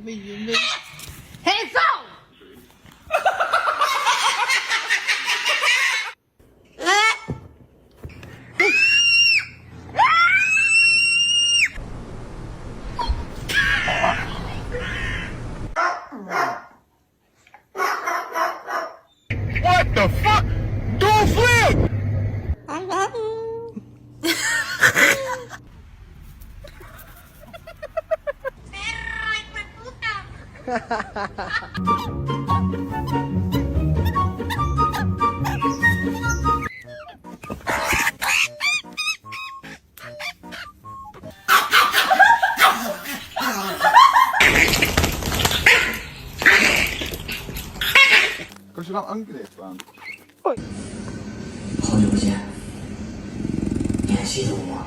Hands up! What the fuck? Do a flip! Kan je nou angreep aan? 好久不见，你还记得我吗？